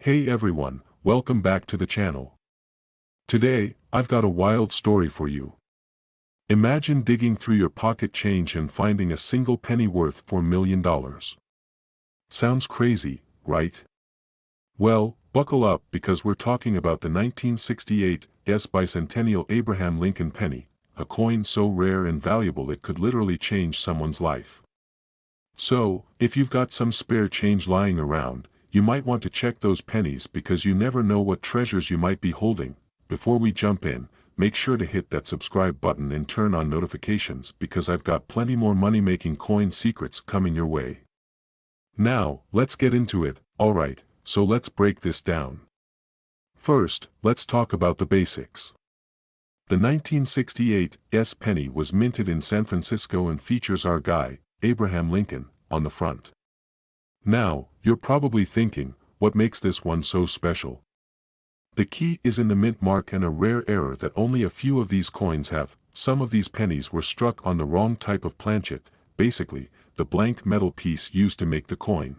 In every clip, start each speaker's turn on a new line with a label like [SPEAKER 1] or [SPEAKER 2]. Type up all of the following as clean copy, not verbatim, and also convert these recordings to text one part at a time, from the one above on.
[SPEAKER 1] Hey everyone, welcome back to the channel. Today, I've got a wild story for you. Imagine digging through your pocket change and finding a single penny worth $4 million. Sounds crazy, right? Well, buckle up because we're talking about the 1968 bicentennial Abraham Lincoln penny, a coin so rare and valuable it could literally change someone's life. So, if you've got some spare change lying around, you might want to check those pennies because you never know what treasures you might be holding. Before we jump in, make sure to hit that subscribe button and turn on notifications because I've got plenty more money-making coin secrets coming your way. Now, let's get into it. Alright, so let's break this down. First, let's talk about the basics. The 1968 penny was minted in San Francisco and features our guy, Abraham Lincoln, on the front. Now, you're probably thinking, what makes this one so special? The key is in the mint mark and a rare error that only a few of these coins have. Some of these pennies were struck on the wrong type of planchet, basically, the blank metal piece used to make the coin.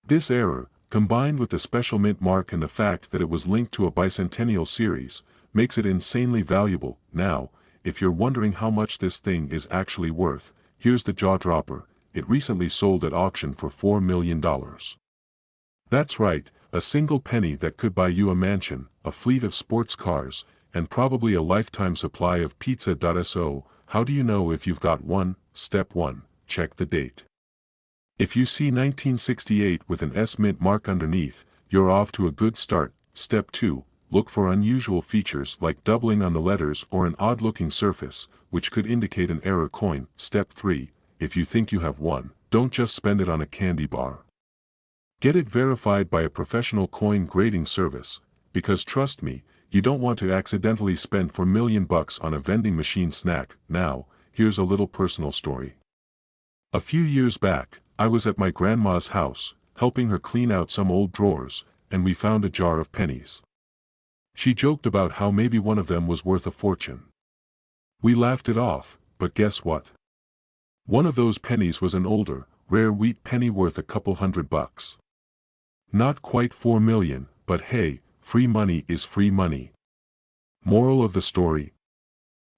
[SPEAKER 1] This error, combined with the special mint mark and the fact that it was linked to a bicentennial series, makes it insanely valuable. Now, if you're wondering how much this thing is actually worth, here's the jaw-dropper. It recently sold at auction for $4 million. That's right, a single penny that could buy you a mansion, a fleet of sports cars, and probably a lifetime supply of pizza. So, how do you know if you've got one? Step 1, check the date. If you see 1968 with an S mint mark underneath, you're off to a good start. Step 2, look for unusual features like doubling on the letters or an odd-looking surface, which could indicate an error coin. Step 3, if you think you have one, don't just spend it on a candy bar. Get it verified by a professional coin grading service, because trust me, you don't want to accidentally spend $4 million on a vending machine snack. Now, here's a little personal story. A few years back, I was at my grandma's house, helping her clean out some old drawers, and we found a jar of pennies. She joked about how maybe one of them was worth a fortune. We laughed it off, but guess what? One of those pennies was an older, rare wheat penny worth a couple $100. Not quite $4 million, but hey, free money is free money. Moral of the story?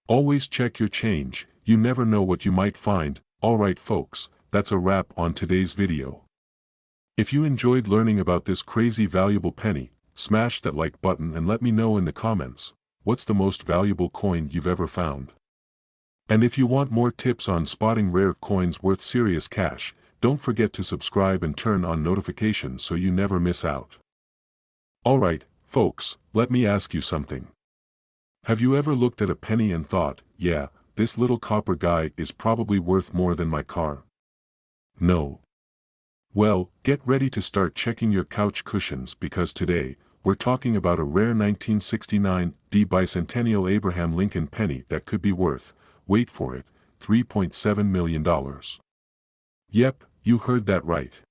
[SPEAKER 1] Always check your change, you never know what you might find. Alright folks, that's a wrap on today's video. If you enjoyed learning about this crazy valuable penny, smash that like button and let me know in the comments, what's the most valuable coin you've ever found? And if you want more tips on spotting rare coins worth serious cash, don't forget to subscribe and turn on notifications so you never miss out. Alright, folks, let me ask you something. Have you ever looked at a penny and thought, yeah, this little copper guy is probably worth more than my car? No. Well, get ready to start checking your couch cushions because today, we're talking about a rare 1969 bicentennial Abraham Lincoln penny that could be worth, wait for it, $3.7 million. Yep, you heard that right.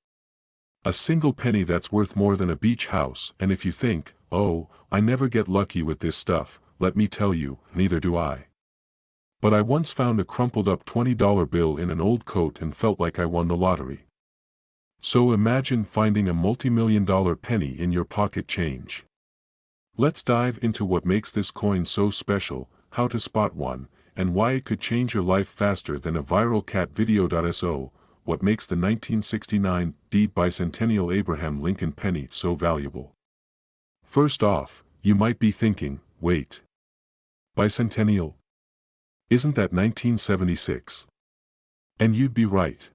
[SPEAKER 1] A single penny that's worth more than a beach house. And if you think, oh, I never get lucky with this stuff, let me tell you, neither do I. But I once found a crumpled up $20 bill in an old coat and felt like I won the lottery. So imagine finding a multi-million-dollar penny in your pocket change. Let's dive into what makes this coin so special, how to spot one, and why it could change your life faster than a viral cat video. So, what makes the 1969 bicentennial Abraham Lincoln penny so valuable? First off, you might be thinking, wait. Bicentennial? Isn't that 1976? And you'd be right.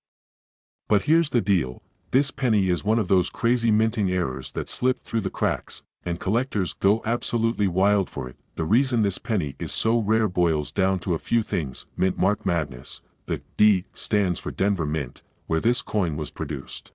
[SPEAKER 1] But here's the deal, this penny is one of those crazy minting errors that slipped through the cracks, and collectors go absolutely wild for it. The reason this penny is so rare boils down to a few things. Mint mark madness. The D stands for Denver Mint, where this coin was produced.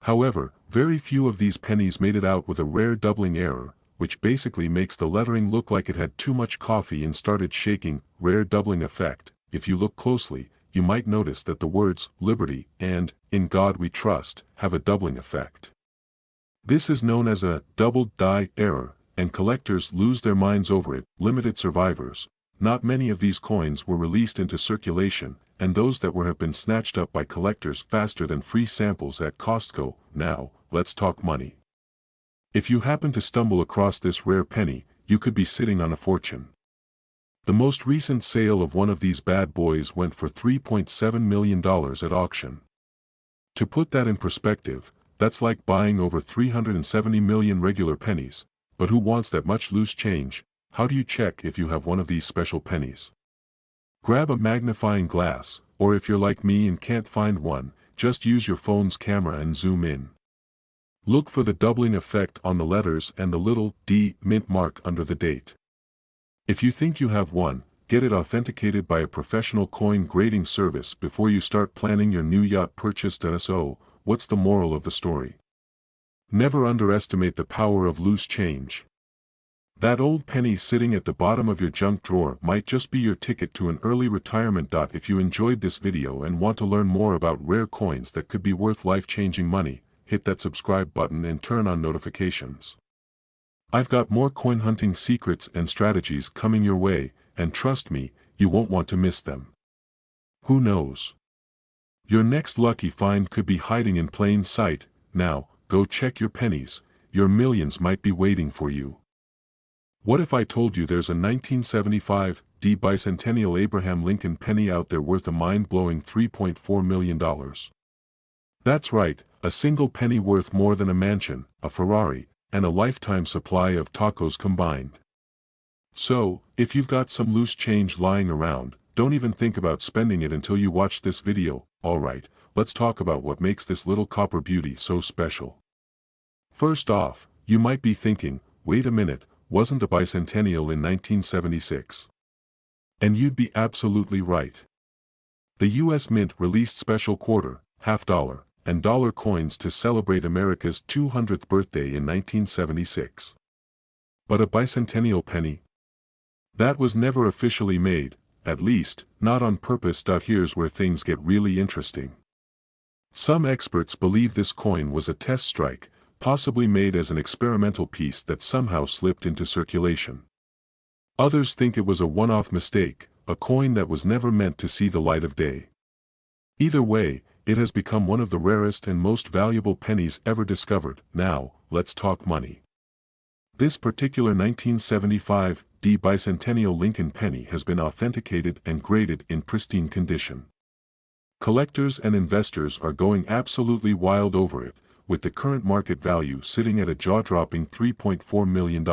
[SPEAKER 1] However, very few of these pennies made it out with a rare doubling error, which basically makes the lettering look like it had too much coffee and started shaking. Rare doubling effect. If you look closely, you might notice that the words Liberty and In God We Trust have a doubling effect. This is known as a doubled die error, and collectors lose their minds over it. Limited survivors. Not many of these coins were released into circulation, and those that were have been snatched up by collectors faster than free samples at Costco. Now, let's talk money. If you happen to stumble across this rare penny, you could be sitting on a fortune. The most recent sale of one of these bad boys went for $3.7 million at auction. To put that in perspective, that's like buying over 370 million regular pennies, but who wants that much loose change? How do you check if you have one of these special pennies? Grab a magnifying glass, or if you're like me and can't find one, just use your phone's camera and zoom in. Look for the doubling effect on the letters and the little D mint mark under the date. If you think you have one, get it authenticated by a professional coin grading service before you start planning your new yacht purchase. So, what's the moral of the story? Never underestimate the power of loose change. That old penny sitting at the bottom of your junk drawer might just be your ticket to an early retirement. If you enjoyed this video and want to learn more about rare coins that could be worth life-changing money, hit that subscribe button and turn on notifications. I've got more coin hunting secrets and strategies coming your way, and trust me, you won't want to miss them. Who knows? Your next lucky find could be hiding in plain sight. Now, go check your pennies, your millions might be waiting for you. What if I told you there's a 1975 D bicentennial Abraham Lincoln penny out there worth a mind-blowing $3.4 million? That's right, a single penny worth more than a mansion, a Ferrari, and a lifetime supply of tacos combined. So, if you've got some loose change lying around, don't even think about spending it until you watch this video. Alright, let's talk about what makes this little copper beauty so special. First off, you might be thinking, wait a minute, wasn't the bicentennial in 1976? And you'd be absolutely right. The US Mint released special quarter, half-dollar, and dollar coins to celebrate America's 200th birthday in 1976. But a bicentennial penny? That was never officially made, at least, not on purpose. Here's where things get really interesting. Some experts believe this coin was a test strike, possibly made as an experimental piece that somehow slipped into circulation. Others think it was a one-off mistake, a coin that was never meant to see the light of day. Either way, it has become one of the rarest and most valuable pennies ever discovered. Now, let's talk money. This particular 1975 D bicentennial Lincoln penny has been authenticated and graded in pristine condition. Collectors and investors are going absolutely wild over it, with the current market value sitting at a jaw-dropping $3.4 million.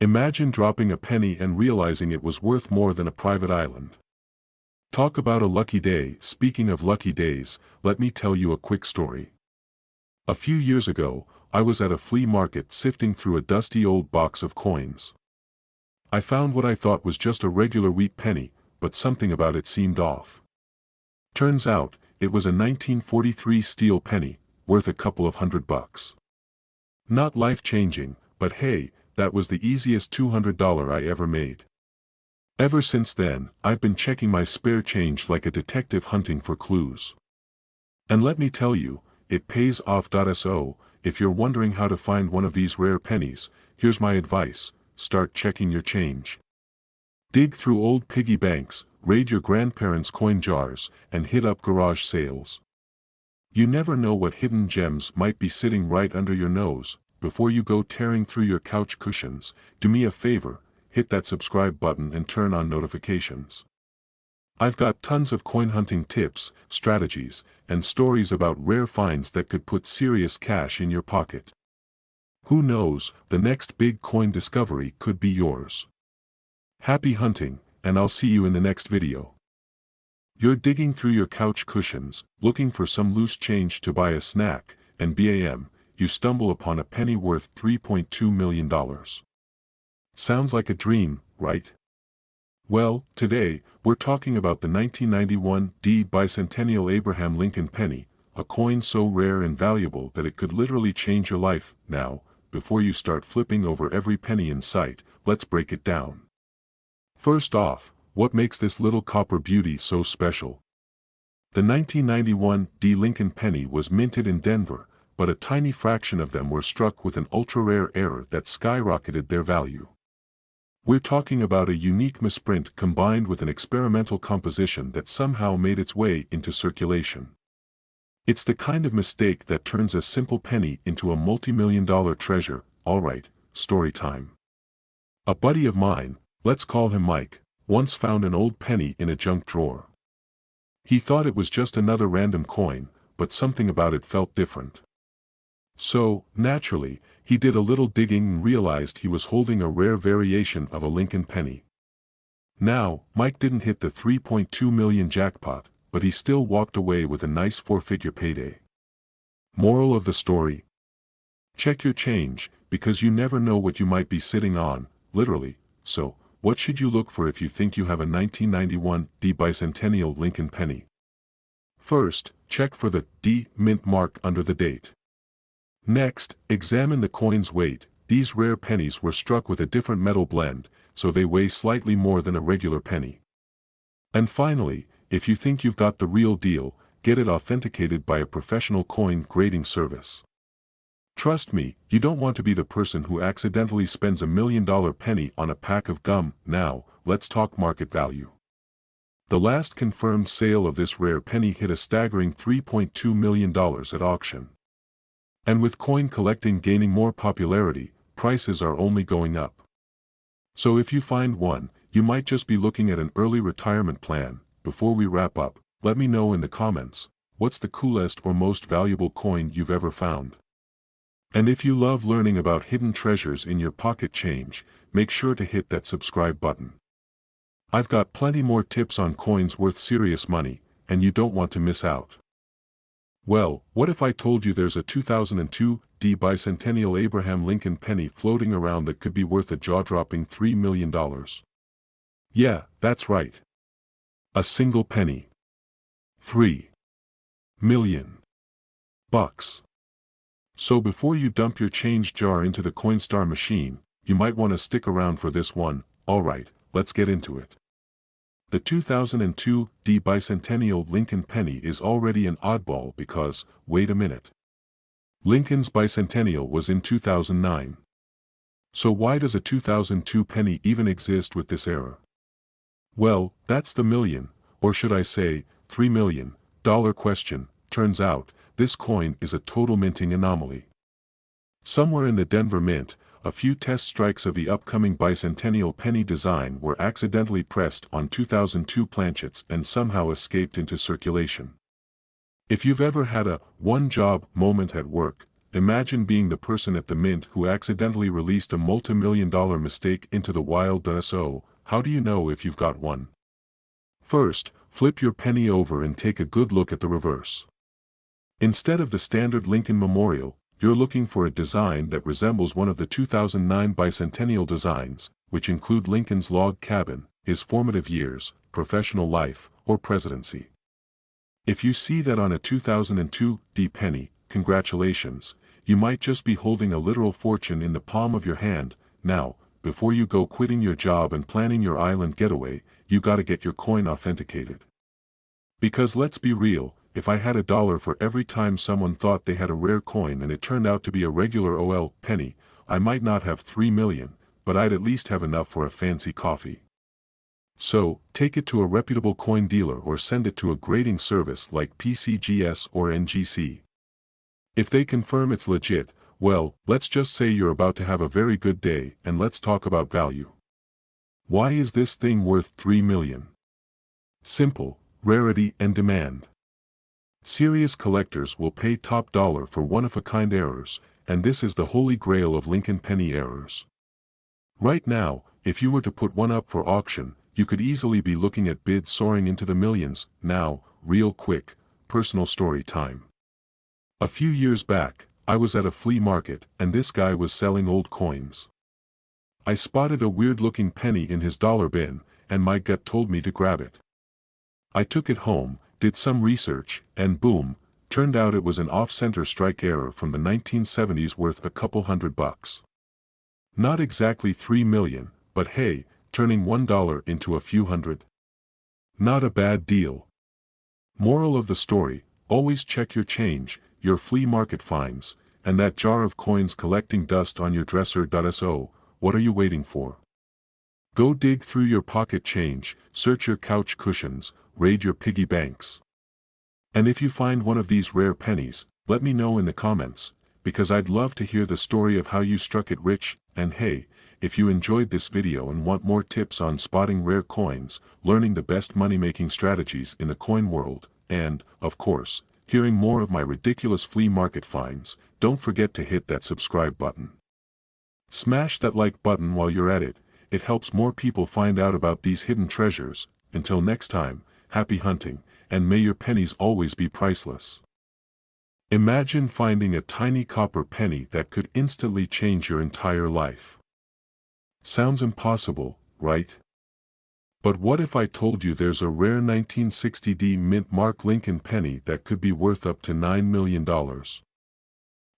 [SPEAKER 1] Imagine dropping a penny and realizing it was worth more than a private island. Talk about a lucky day. Speaking of lucky days, let me tell you a quick story. A few years ago, I was at a flea market sifting through a dusty old box of coins. I found what I thought was just a regular wheat penny, but something about it seemed off. Turns out, it was a 1943 steel penny, worth a couple of $100. Not life-changing, but hey, that was the easiest $200 I ever made. Ever since then, I've been checking my spare change like a detective hunting for clues. And let me tell you, it pays off. So, if you're wondering how to find one of these rare pennies, here's my advice: start checking your change. Dig through old piggy banks, raid your grandparents' coin jars, and hit up garage sales. You never know what hidden gems might be sitting right under your nose. Before you go tearing through your couch cushions, do me a favor, hit that subscribe button and turn on notifications. I've got tons of coin hunting tips, strategies, and stories about rare finds that could put serious cash in your pocket. Who knows, the next big coin discovery could be yours. Happy hunting, and I'll see you in the next video. You're digging through your couch cushions, looking for some loose change to buy a snack, and bam, you stumble upon a penny worth $3.2 million. Sounds like a dream, right? Well, today, we're talking about the 1991 D bicentennial Abraham Lincoln penny, a coin so rare and valuable that it could literally change your life. Now, before you start flipping over every penny in sight, let's break it down. First off, what makes this little copper beauty so special? The 1991 D Lincoln penny was minted in Denver, but a tiny fraction of them were struck with an ultra-rare error that skyrocketed their value. We're talking about a unique misprint combined with an experimental composition that somehow made its way into circulation. It's the kind of mistake that turns a simple penny into a multi-million-dollar treasure. Alright, story time. A buddy of mine, let's call him Mike, once found an old penny in a junk drawer. He thought it was just another random coin, but something about it felt different. So, naturally, he did a little digging and realized he was holding a rare variation of a Lincoln penny. Now, Mike didn't hit the 3.2 million jackpot, but he still walked away with a nice four-figure payday. Moral of the story: check your change, because you never know what you might be sitting on, literally. So, what should you look for if you think you have a 1991 D bicentennial Lincoln penny? First, check for the D mint mark under the date. Next, examine the coin's weight. These rare pennies were struck with a different metal blend, so they weigh slightly more than a regular penny. And finally, if you think you've got the real deal, get it authenticated by a professional coin grading service. Trust me, you don't want to be the person who accidentally spends $1 million penny on a pack of gum. Now, let's talk market value. The last confirmed sale of this rare penny hit a staggering $3.2 million at auction. And with coin collecting gaining more popularity, prices are only going up. So if you find one, you might just be looking at an early retirement plan. Before we wrap up, let me know in the comments, what's the coolest or most valuable coin you've ever found? And if you love learning about hidden treasures in your pocket change, make sure to hit that subscribe button. I've got plenty more tips on coins worth serious money, and you don't want to miss out. Well, what if I told you there's a 2002 D bicentennial Abraham Lincoln penny floating around that could be worth a jaw-dropping $3 million? Yeah, that's right. A single penny. $3 million. So before you dump your change jar into the Coinstar machine, you might want to stick around for this one. Alright, let's get into it. The 2002 D bicentennial Lincoln penny is already an oddball because, wait a minute. Lincoln's bicentennial was in 2009. So why does a 2002 penny even exist with this era? Well, that's the million, or should I say, $3 million question. Turns out, this coin is a total minting anomaly. Somewhere in the Denver Mint, a few test strikes of the upcoming bicentennial penny design were accidentally pressed on 2002 planchets and somehow escaped into circulation. If you've ever had a one-job moment at work, imagine being the person at the mint who accidentally released a multi-million-dollar mistake into the wild. So, how do you know if you've got one? First, flip your penny over and take a good look at the reverse. Instead of the standard Lincoln Memorial, you're looking for a design that resembles one of the 2009 bicentennial designs, which include Lincoln's log cabin, his formative years, professional life, or presidency. If you see that on a 2002 D penny, congratulations, you might just be holding a literal fortune in the palm of your hand. Now, before you go quitting your job and planning your island getaway, you gotta get your coin authenticated. Because let's be real, if I had $1 for every time someone thought they had a rare coin and it turned out to be a regular OL penny, I might not have $3 million, but I'd at least have enough for a fancy coffee. So, take it to a reputable coin dealer or send it to a grading service like PCGS or NGC. If they confirm it's legit, well, let's just say you're about to have a very good day, and let's talk about value. Why is this thing worth $3 million? Simple: rarity and demand. Serious collectors will pay top dollar for one-of-a-kind errors, and this is the holy grail of Lincoln penny errors. Right now, if you were to put one up for auction, you could easily be looking at bids soaring into the millions. Now, real quick, personal story time. A few years back, I was at a flea market, and this guy was selling old coins. I spotted a weird-looking penny in his dollar bin, and my gut told me to grab it. I took it home, did some research, and boom, turned out it was an off-center strike error from the 1970s worth a couple $100. Not exactly $3 million, but hey, turning $1 into a few hundred. Not a bad deal. Moral of the story: always check your change, your flea market finds, and that jar of coins collecting dust on your dresser. So, what are you waiting for? Go dig through your pocket change, search your couch cushions, raid your piggy banks. And if you find one of these rare pennies, let me know in the comments, because I'd love to hear the story of how you struck it rich. And hey, if you enjoyed this video and want more tips on spotting rare coins, learning the best money-making strategies in the coin world, and, of course, hearing more of my ridiculous flea market finds, don't forget to hit that subscribe button. Smash that like button while you're at it. It helps more people find out about these hidden treasures. Until next time, happy hunting, and may your pennies always be priceless. Imagine finding a tiny copper penny that could instantly change your entire life. Sounds impossible, right? But what if I told you there's a rare 1960D mint mark Lincoln penny that could be worth up to $9 million?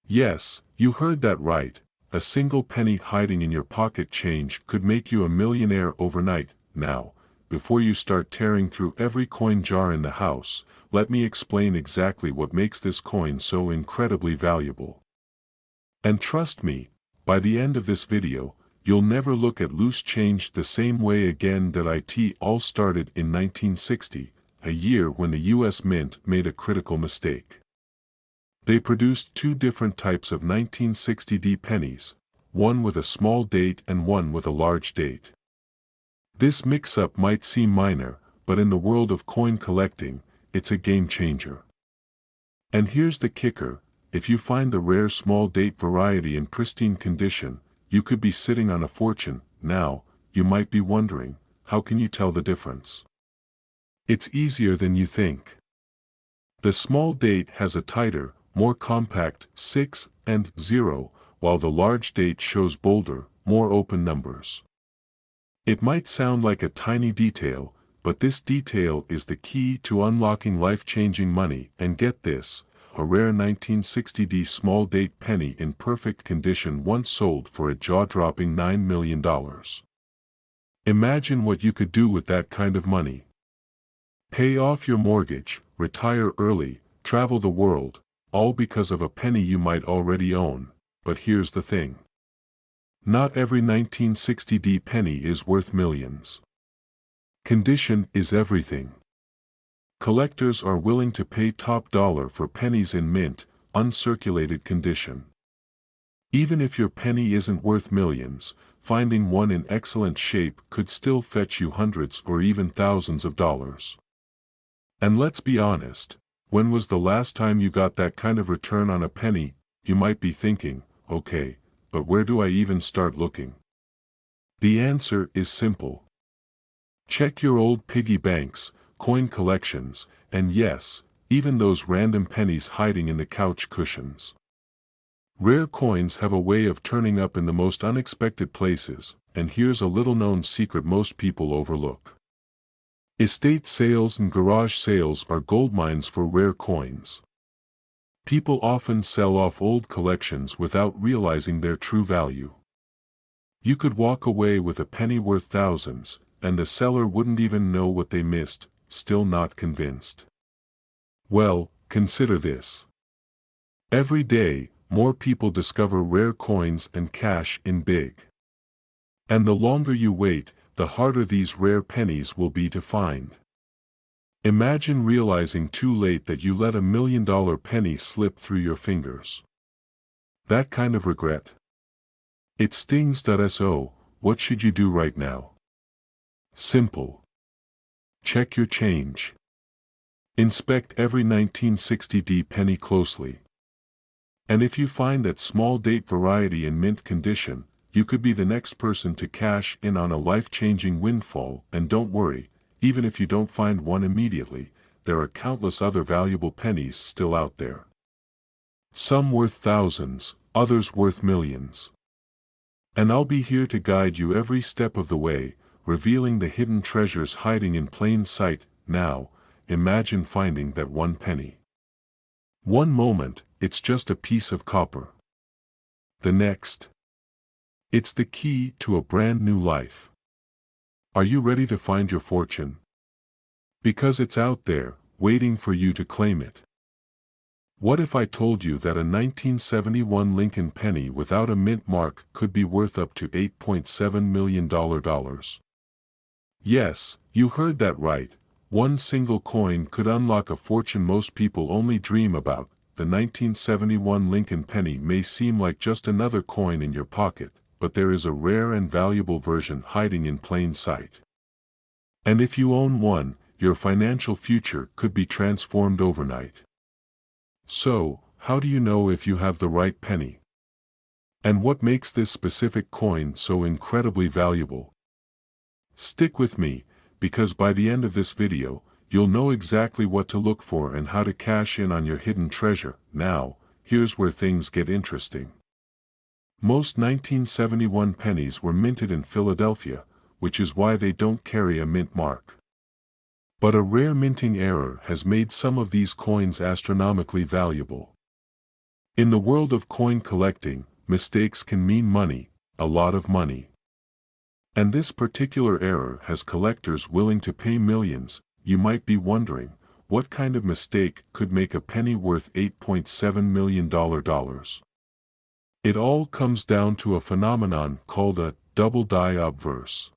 [SPEAKER 1] Yes, you heard that right. A single penny hiding in your pocket change could make you a millionaire overnight. Now, before you start tearing through every coin jar in the house, let me explain exactly what makes this coin so incredibly valuable. And trust me, by the end of this video, you'll never look at loose change the same way again. It all started in 1960, a year when the US Mint made a critical mistake. They produced two different types of 1960D pennies, one with a small date and one with a large date. This mix-up might seem minor, but in the world of coin collecting, it's a game changer. And here's the kicker: if you find the rare small date variety in pristine condition, you could be sitting on a fortune. Now, you might be wondering, how can you tell the difference? It's easier than you think. The small date has a tighter, more compact 6 and 0, while the large date shows bolder, more open numbers. It might sound like a tiny detail, but this detail is the key to unlocking life-changing money. And get this, a rare 1960D small date penny in perfect condition once sold for a jaw-dropping $9 million. Imagine what you could do with that kind of money. Pay off your mortgage, retire early, travel the world, all because of a penny you might already own. But here's the thing. Not every 1960D penny is worth millions. Condition is everything. Collectors are willing to pay top dollar for pennies in mint, uncirculated condition. Even if your penny isn't worth millions, finding one in excellent shape could still fetch you hundreds or even thousands of dollars. And let's be honest, when was the last time you got that kind of return on a penny? You might be thinking, okay, but where do I even start looking? The answer is simple. Check your old piggy banks, coin collections, and yes, even those random pennies hiding in the couch cushions. Rare coins have a way of turning up in the most unexpected places, and here's a little-known secret most people overlook. Estate sales and garage sales are goldmines for rare coins. People often sell off old collections without realizing their true value. You could walk away with a penny worth thousands, and the seller wouldn't even know what they missed. Still not convinced? Well, consider this. Every day, more people discover rare coins and cash in big. And the longer you wait, the harder these rare pennies will be to find. Imagine realizing too late that you let $1 million penny slip through your fingers. That kind of regret. It stings. So, what should you do right now? Simple. Check your change. Inspect every 1960D penny closely. And if you find that small date variety in mint condition, you could be the next person to cash in on a life-changing windfall. And don't worry, even if you don't find one immediately, there are countless other valuable pennies still out there. Some worth thousands, others worth millions. And I'll be here to guide you every step of the way, revealing the hidden treasures hiding in plain sight. Now, imagine finding that one penny. One moment, it's just a piece of copper. The next, it's the key to a brand new life. Are you ready to find your fortune? Because it's out there, waiting for you to claim it. What if I told you that a 1971 Lincoln penny without a mint mark could be worth up to $8.7 million? Yes, you heard that right, One single coin could unlock a fortune most people only dream about. The 1971 Lincoln penny may seem like just another coin in your pocket, but there is a rare and valuable version hiding in plain sight. And if you own one, your financial future could be transformed overnight. So, how do you know if you have the right penny? And what makes this specific coin so incredibly valuable? Stick with me, because by the end of this video, you'll know exactly what to look for and how to cash in on your hidden treasure. Now, here's where things get interesting. Most 1971 pennies were minted in Philadelphia, which is why they don't carry a mint mark. But a rare minting error has made some of these coins astronomically valuable. In the world of coin collecting, mistakes can mean money, a lot of money. And this particular error has collectors willing to pay millions. You might be wondering, what kind of mistake could make a penny worth $8.7 million? It all comes down to a phenomenon called a double die obverse.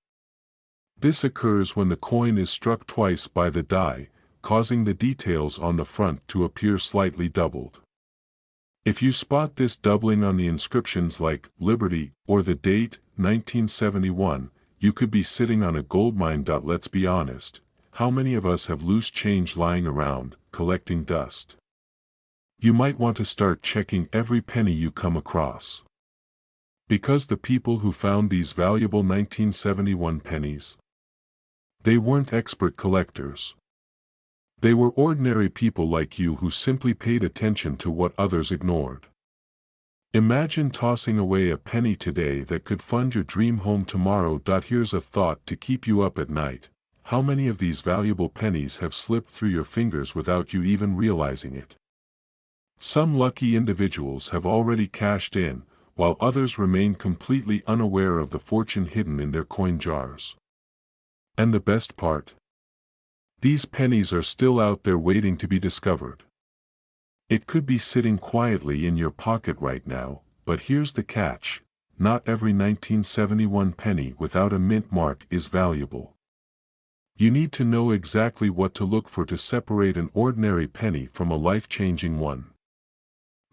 [SPEAKER 1] This occurs when the coin is struck twice by the die, causing the details on the front to appear slightly doubled. If you spot this doubling on the inscriptions like Liberty or the date 1971, you could be sitting on a goldmine. Let's be honest, how many of us have loose change lying around, collecting dust? You might want to start checking every penny you come across. Because the people who found these valuable 1971 pennies, they weren't expert collectors. They were ordinary people like you who simply paid attention to what others ignored. Imagine tossing away a penny today that could fund your dream home tomorrow. Here's a thought to keep you up at night. How many of these valuable pennies have slipped through your fingers without you even realizing it? Some lucky individuals have already cashed in, while others remain completely unaware of the fortune hidden in their coin jars. And the best part? These pennies are still out there waiting to be discovered. It could be sitting quietly in your pocket right now, but here's the catch: not every 1971 penny without a mint mark is valuable. You need to know exactly what to look for to separate an ordinary penny from a life-changing one.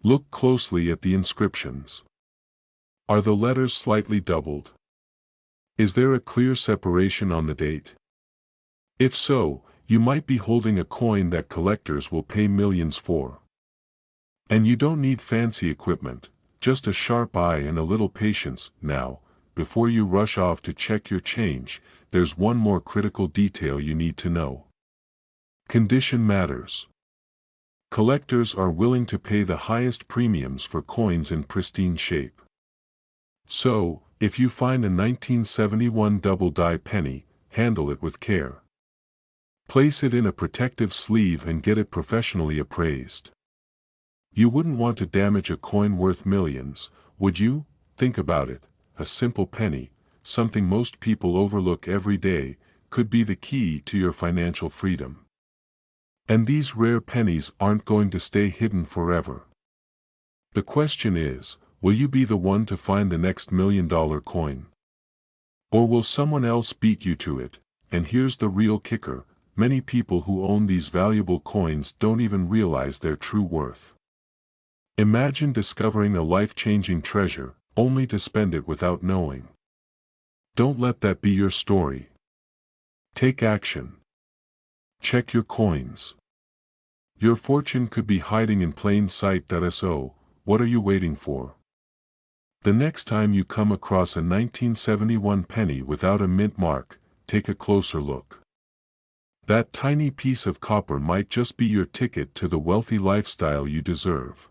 [SPEAKER 1] Look closely at the inscriptions. Are the letters slightly doubled? Is there a clear separation on the date? If so, you might be holding a coin that collectors will pay millions for. And you don't need fancy equipment, just a sharp eye and a little patience. Now, before you rush off to check your change, there's one more critical detail you need to know. Condition matters. Collectors are willing to pay the highest premiums for coins in pristine shape. So, if you find a 1971 double die penny, handle it with care. Place it in a protective sleeve and get it professionally appraised. You wouldn't want to damage a coin worth millions, would you? Think about it. A simple penny, something most people overlook every day, could be the key to your financial freedom. And these rare pennies aren't going to stay hidden forever. The question is, will you be the one to find the next $1 million coin? Or will someone else beat you to it? And here's the real kicker: many people who own these valuable coins don't even realize their true worth. Imagine discovering a life-changing treasure, only to spend it without knowing. Don't let that be your story. Take action. Check your coins. Your fortune could be hiding in plain sight. So, what are you waiting for? The next time you come across a 1971 penny without a mint mark, take a closer look. That tiny piece of copper might just be your ticket to the wealthy lifestyle you deserve.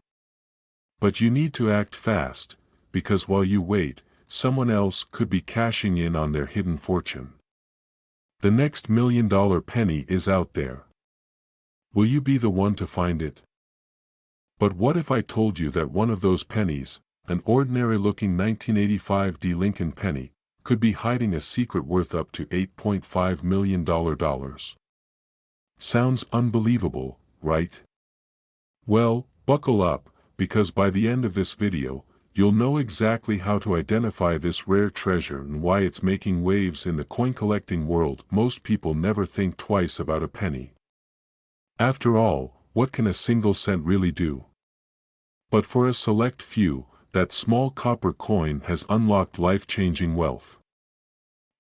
[SPEAKER 1] But you need to act fast, because while you wait, someone else could be cashing in on their hidden fortune. The next $1 million penny is out there. Will you be the one to find it? But what if I told you that one of those pennies, an ordinary-looking 1985 D. Lincoln penny, could be hiding a secret worth up to $8.5 million? Sounds unbelievable, right? Well, buckle up, because by the end of this video, you'll know exactly how to identify this rare treasure and why it's making waves in the coin-collecting world. Most people never think twice about a penny. After all, what can a single cent really do? But for a select few, that small copper coin has unlocked life-changing wealth.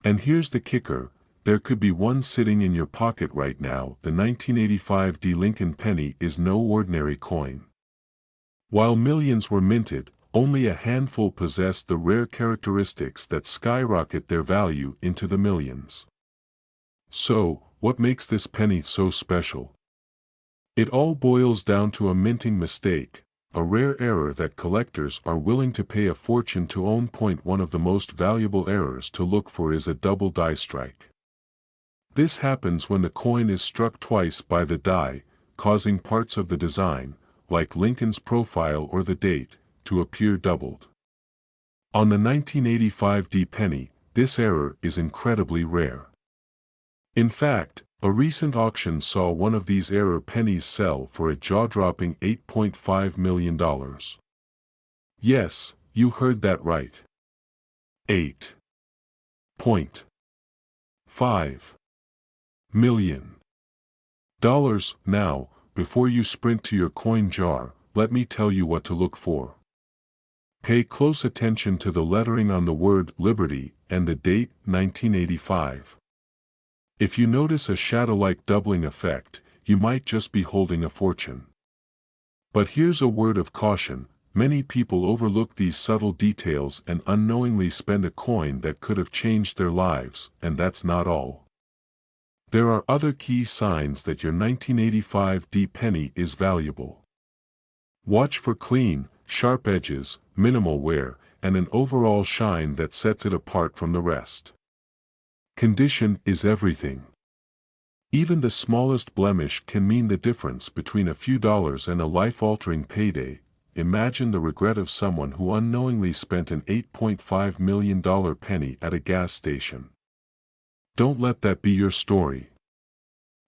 [SPEAKER 1] And here's the kicker, there could be one sitting in your pocket right now. The 1985 D. Lincoln penny is no ordinary coin. While millions were minted, only a handful possessed the rare characteristics that skyrocket their value into the millions. So, what makes this penny so special? It all boils down to a minting mistake, a rare error that collectors are willing to pay a fortune to own. One of the most valuable errors to look for is a double die strike. This happens when the coin is struck twice by the die, causing parts of the design, like Lincoln's profile or the date, to appear doubled. On the 1985 D penny, this error is incredibly rare. In fact, a recent auction saw one of these error pennies sell for a jaw-dropping $8.5 million. Yes, you heard that right. $8.5 million. Now, before you sprint to your coin jar, let me tell you what to look for. Pay close attention to the lettering on the word Liberty and the date 1985. If you notice a shadow-like doubling effect, you might just be holding a fortune. But here's a word of caution, many people overlook these subtle details and unknowingly spend a coin that could have changed their lives, and that's not all. There are other key signs that your 1985 D penny is valuable. Watch for clean, sharp edges, minimal wear, and an overall shine that sets it apart from the rest. Condition is everything. Even the smallest blemish can mean the difference between a few dollars and a life-altering payday. Imagine the regret of someone who unknowingly spent an $8.5 million penny at a gas station. Don't let that be your story.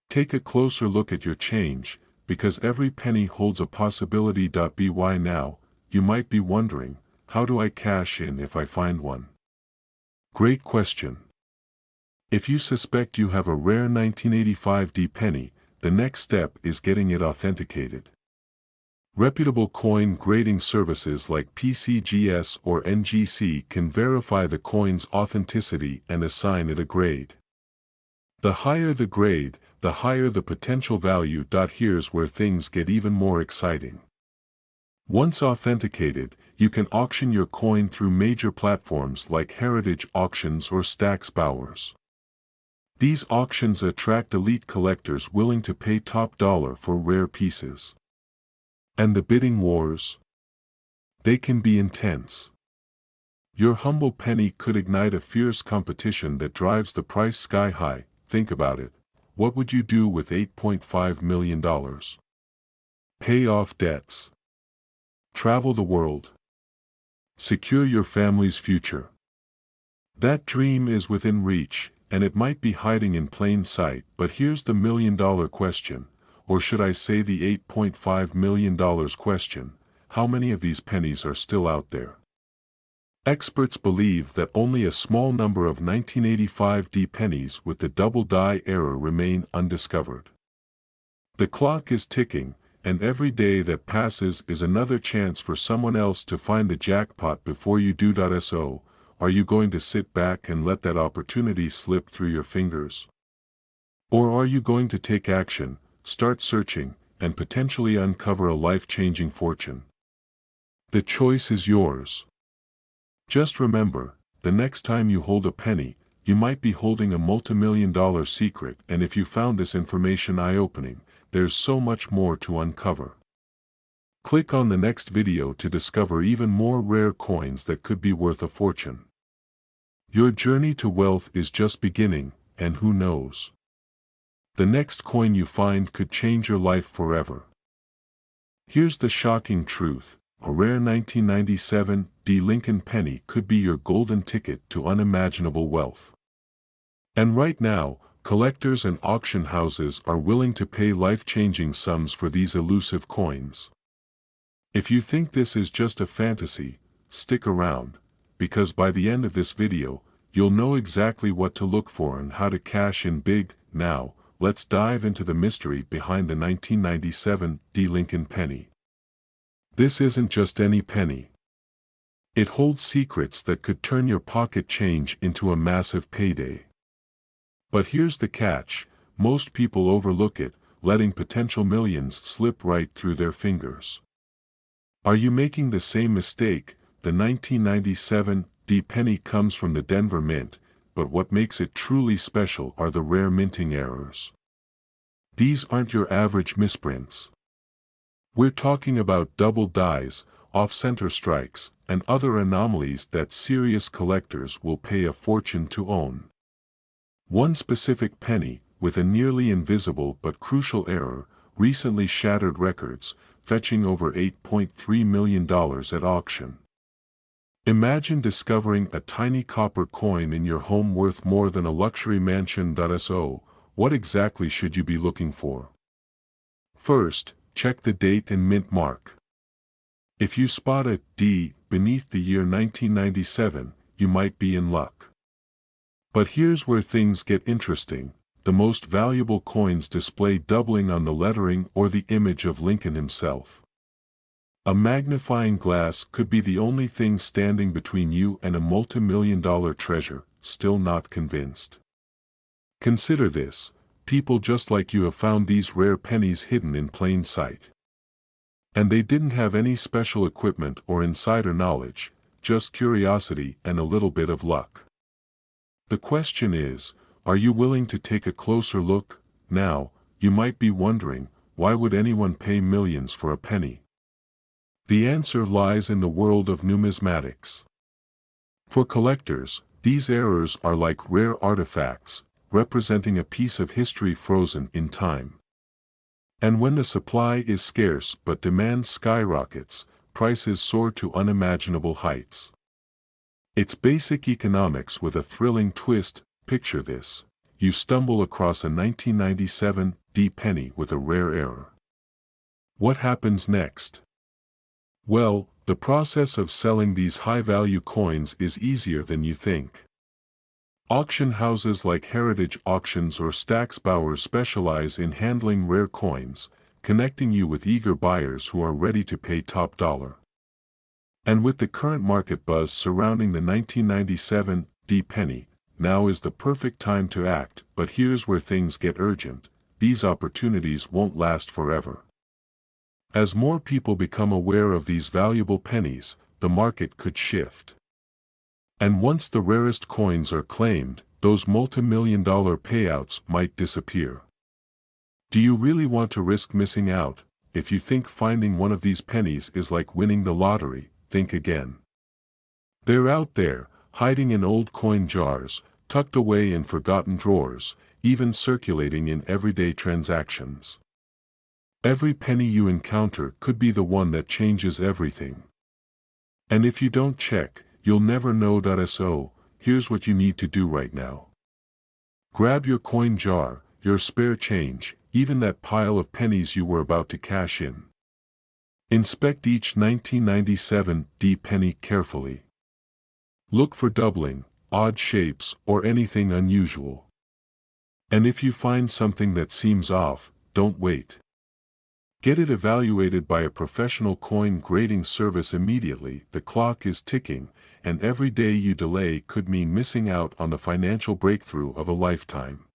[SPEAKER 1] Take a closer look at your change, because every penny holds a possibility. By now, you might be wondering, how do I cash in if I find one? Great question. If you suspect you have a rare 1985 D penny, the next step is getting it authenticated. Reputable coin grading services like PCGS or NGC can verify the coin's authenticity and assign it a grade. The higher the grade, the higher the potential value. Here's where things get even more exciting. Once authenticated, you can auction your coin through major platforms like Heritage Auctions or Stax Bowers. These auctions attract elite collectors willing to pay top dollar for rare pieces. And the bidding wars? They can be intense. Your humble penny could ignite a fierce competition that drives the price sky high. Think about it. What would you do with $8.5 million? Pay off debts. Travel the world. Secure your family's future. That dream is within reach, and it might be hiding in plain sight. But here's the million-dollar question, or should I say the $8.5 million question: how many of these pennies are still out there? Experts believe that only a small number of 1985 D pennies with the double die error remain undiscovered. The clock is ticking, and every day that passes is another chance for someone else to find the jackpot before you do. So, are you going to sit back and let that opportunity slip through your fingers? Or are you going to take action, start searching, and potentially uncover a life-changing fortune? The choice is yours. Just remember, the next time you hold a penny, you might be holding a multimillion-dollar secret. And if you found this information eye-opening, there's so much more to uncover. Click on the next video to discover even more rare coins that could be worth a fortune. Your journey to wealth is just beginning, and who knows? The next coin you find could change your life forever. Here's the shocking truth: a rare 1997 D. Lincoln penny could be your golden ticket to unimaginable wealth. And right now, collectors and auction houses are willing to pay life-changing sums for these elusive coins. If you think this is just a fantasy, stick around, because by the end of this video, you'll know exactly what to look for and how to cash in big. Now, let's dive into the mystery behind the 1997 D. Lincoln penny. This isn't just any penny. It holds secrets that could turn your pocket change into a massive payday. But here's the catch: most people overlook it, letting potential millions slip right through their fingers. Are you making the same mistake? The 1997 D penny comes from the Denver Mint, but what makes it truly special are the rare minting errors. These aren't your average misprints. We're talking about double dies, off-center strikes, and other anomalies that serious collectors will pay a fortune to own. One specific penny, with a nearly invisible but crucial error, recently shattered records, fetching over $8.3 million at auction. Imagine discovering a tiny copper coin in your home worth more than a luxury mansion. So, what exactly should you be looking for? First, check the date and mint mark. If you spot a D beneath the year 1997, you might be in luck. But here's where things get interesting: the most valuable coins display doubling on the lettering or the image of Lincoln himself. A magnifying glass could be the only thing standing between you and a multi-million-dollar treasure. Still not convinced? Consider this: people just like you have found these rare pennies hidden in plain sight. And they didn't have any special equipment or insider knowledge, just curiosity and a little bit of luck. The question is, are you willing to take a closer look? Now, you might be wondering, why would anyone pay millions for a penny? The answer lies in the world of numismatics. For collectors, these errors are like rare artifacts, representing a piece of history frozen in time. And when the supply is scarce but demand skyrockets, prices soar to unimaginable heights. It's basic economics with a thrilling twist. Picture this: you stumble across a 1997 D penny with a rare error. What happens next? Well, the process of selling these high-value coins is easier than you think. Auction houses like Heritage Auctions or Stack's Bowers specialize in handling rare coins, connecting you with eager buyers who are ready to pay top dollar. And with the current market buzz surrounding the 1997 D penny, now is the perfect time to act. But here's where things get urgent: these opportunities won't last forever. As more people become aware of these valuable pennies, the market could shift. And once the rarest coins are claimed, those multi-million-dollar payouts might disappear. Do you really want to risk missing out? If you think finding one of these pennies is like winning the lottery, think again. They're out there, hiding in old coin jars, tucked away in forgotten drawers, even circulating in everyday transactions. Every penny you encounter could be the one that changes everything. And if you don't check, you'll never know. So, here's what you need to do right now. Grab your coin jar, your spare change, even that pile of pennies you were about to cash in. Inspect each 1997 D penny carefully. Look for doubling, odd shapes, or anything unusual. And if you find something that seems off, don't wait. Get it evaluated by a professional coin grading service immediately. The clock is ticking, and every day you delay could mean missing out on the financial breakthrough of a lifetime.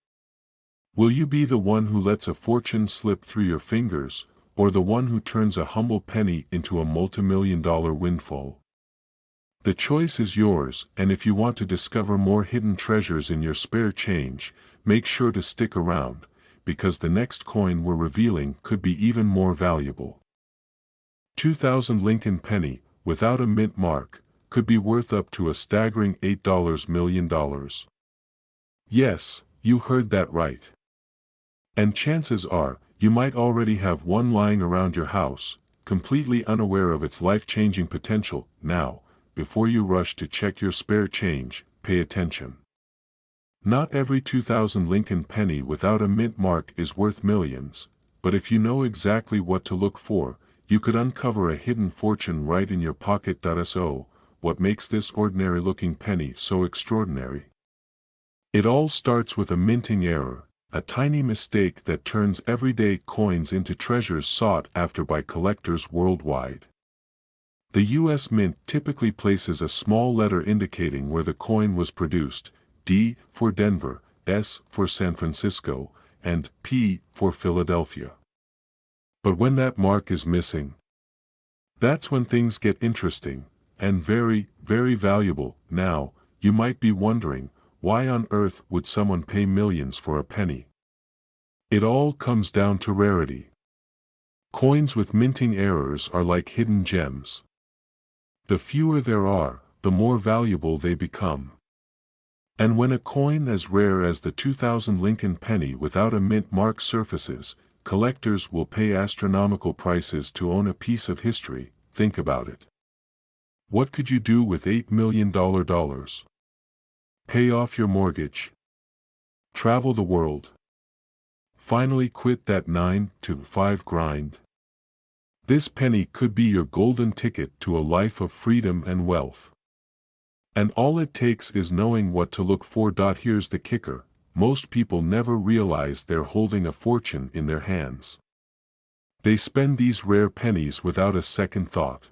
[SPEAKER 1] Will you be the one who lets a fortune slip through your fingers, or the one who turns a humble penny into a multi-million-dollar windfall? The choice is yours, and if you want to discover more hidden treasures in your spare change, make sure to stick around, because the next coin we're revealing could be even more valuable. 2000 Lincoln penny, without a mint mark, could be worth up to a staggering $8 million. Yes, you heard that right. And chances are, you might already have one lying around your house, completely unaware of its life-changing potential. Now, before you rush to check your spare change, pay attention. Not every 2000 Lincoln penny without a mint mark is worth millions, but if you know exactly what to look for, you could uncover a hidden fortune right in your pocket. So, what makes this ordinary-looking penny so extraordinary. It all starts with a minting error, a tiny mistake that turns everyday coins into treasures sought after by collectors worldwide. The U.S. Mint typically places a small letter indicating where the coin was produced, D for Denver, S for San Francisco, and P for Philadelphia. But when that mark is missing, that's when things get interesting, and very, very valuable. Now, you might be wondering, why on earth would someone pay millions for a penny? It all comes down to rarity. Coins with minting errors are like hidden gems. The fewer there are, the more valuable they become. And when a coin as rare as the 2000 Lincoln penny without a mint mark surfaces, collectors will pay astronomical prices to own a piece of history. Think about it. What could you do with $8 million? Pay off your mortgage. Travel the world. Finally quit that 9-to-5 grind. This penny could be your golden ticket to a life of freedom and wealth. And all it takes is knowing what to look for. Here's the kicker: most people never realize they're holding a fortune in their hands. They spend these rare pennies without a second thought.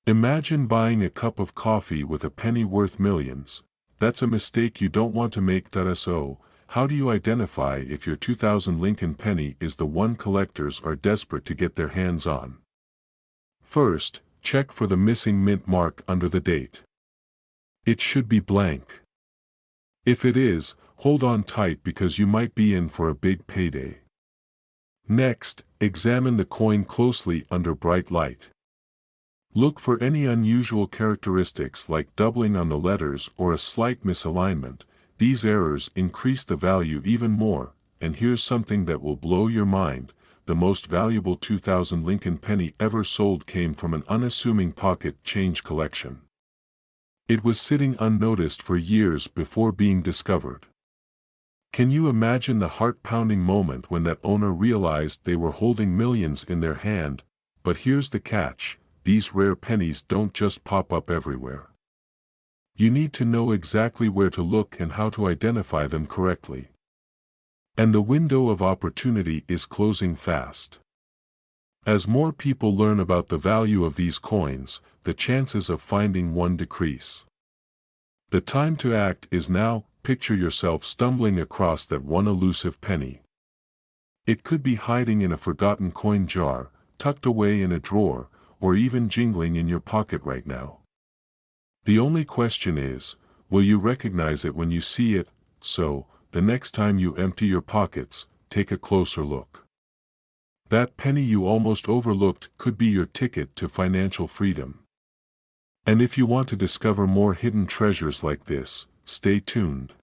[SPEAKER 1] Imagine buying a cup of coffee with a penny worth millions. That's a mistake you don't want to make. So, how do you identify if your 2000 Lincoln penny is the one collectors are desperate to get their hands on? First, check for the missing mint mark under the date. It should be blank. If it is, hold on tight because you might be in for a big payday. Next, examine the coin closely under bright light. Look for any unusual characteristics like doubling on the letters or a slight misalignment. These errors increase the value even more, and here's something that will blow your mind: the most valuable 2000 Lincoln penny ever sold came from an unassuming pocket change collection. It was sitting unnoticed for years before being discovered. Can you imagine the heart-pounding moment when that owner realized they were holding millions in their hand? But here's the catch: these rare pennies don't just pop up everywhere. You need to know exactly where to look and how to identify them correctly. And the window of opportunity is closing fast. As more people learn about the value of these coins, the chances of finding one decrease. The time to act is now. Picture yourself stumbling across that one elusive penny. It could be hiding in a forgotten coin jar, tucked away in a drawer, or even jingling in your pocket right now. The only question is, will you recognize it when you see it? So, the next time you empty your pockets, take a closer look. That penny you almost overlooked could be your ticket to financial freedom. And if you want to discover more hidden treasures like this, stay tuned.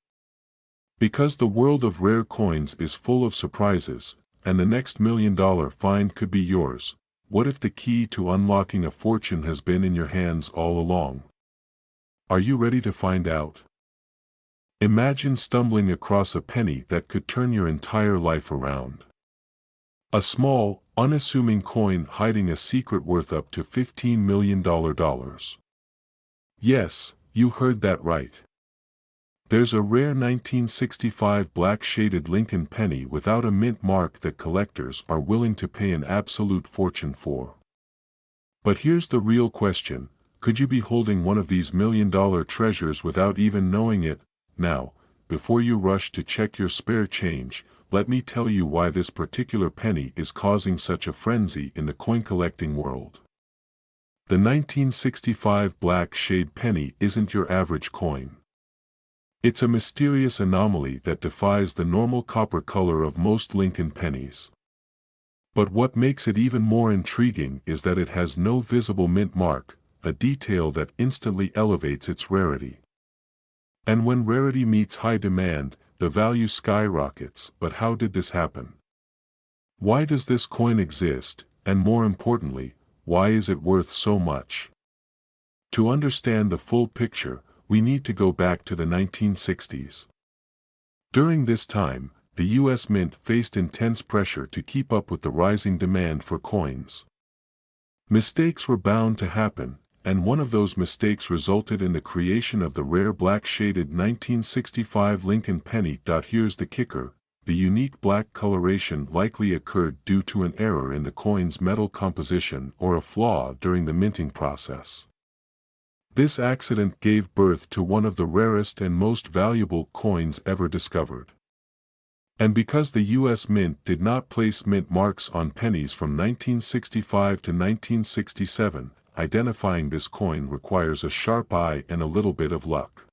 [SPEAKER 1] Because the world of rare coins is full of surprises, and the next $1 million find could be yours. What if the key to unlocking a fortune has been in your hands all along? Are you ready to find out? Imagine stumbling across a penny that could turn your entire life around. A small, unassuming coin hiding a secret worth up to $15 million. Yes, you heard that right. There's a rare 1965 black-shaded Lincoln penny without a mint mark that collectors are willing to pay an absolute fortune for. But here's the real question: could you be holding one of these $1 million treasures without even knowing it? Now, before you rush to check your spare change, let me tell you why this particular penny is causing such a frenzy in the coin collecting world. The 1965 black shade penny isn't your average coin. It's a mysterious anomaly that defies the normal copper color of most Lincoln pennies. But what makes it even more intriguing is that it has no visible mint mark, a detail that instantly elevates its rarity. And when rarity meets high demand, the value skyrockets. But how did this happen? Why does this coin exist, and more importantly, why is it worth so much? To understand the full picture, we need to go back to the 1960s. During this time, the U.S. Mint faced intense pressure to keep up with the rising demand for coins. Mistakes were bound to happen, and one of those mistakes resulted in the creation of the rare black-shaded 1965 Lincoln penny. Here's the kicker: the unique black coloration likely occurred due to an error in the coin's metal composition or a flaw during the minting process. This accident gave birth to one of the rarest and most valuable coins ever discovered. And because the U.S. Mint did not place mint marks on pennies from 1965 to 1967, identifying this coin requires a sharp eye and a little bit of luck.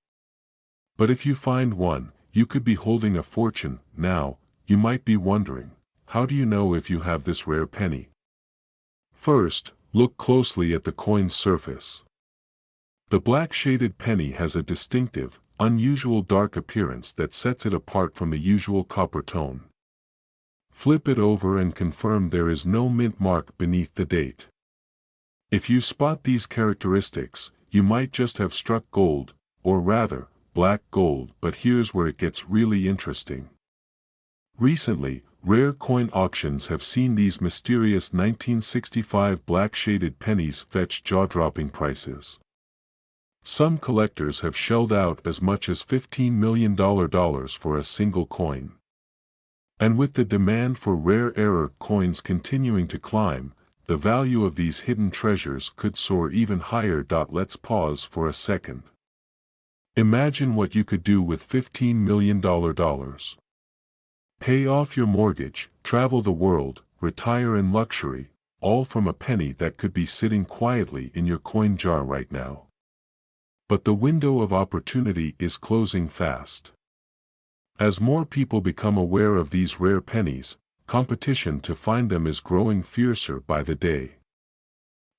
[SPEAKER 1] But if you find one, you could be holding a fortune. Now, you might be wondering, how do you know if you have this rare penny? First, look closely at the coin's surface. The black-shaded penny has a distinctive, unusual dark appearance that sets it apart from the usual copper tone. Flip it over and confirm there is no mint mark beneath the date. If you spot these characteristics, you might just have struck gold, or rather, black gold. But here's where it gets really interesting. Recently, rare coin auctions have seen these mysterious 1965 black-shaded pennies fetch jaw-dropping prices. Some collectors have shelled out as much as $15 million for a single coin. And with the demand for rare error coins continuing to climb, the value of these hidden treasures could soar even higher. Let's pause for a second. Imagine what you could do with $15 million. Pay off your mortgage, travel the world, retire in luxury, all from a penny that could be sitting quietly in your coin jar right now. But the window of opportunity is closing fast. As more people become aware of these rare pennies, competition to find them is growing fiercer by the day.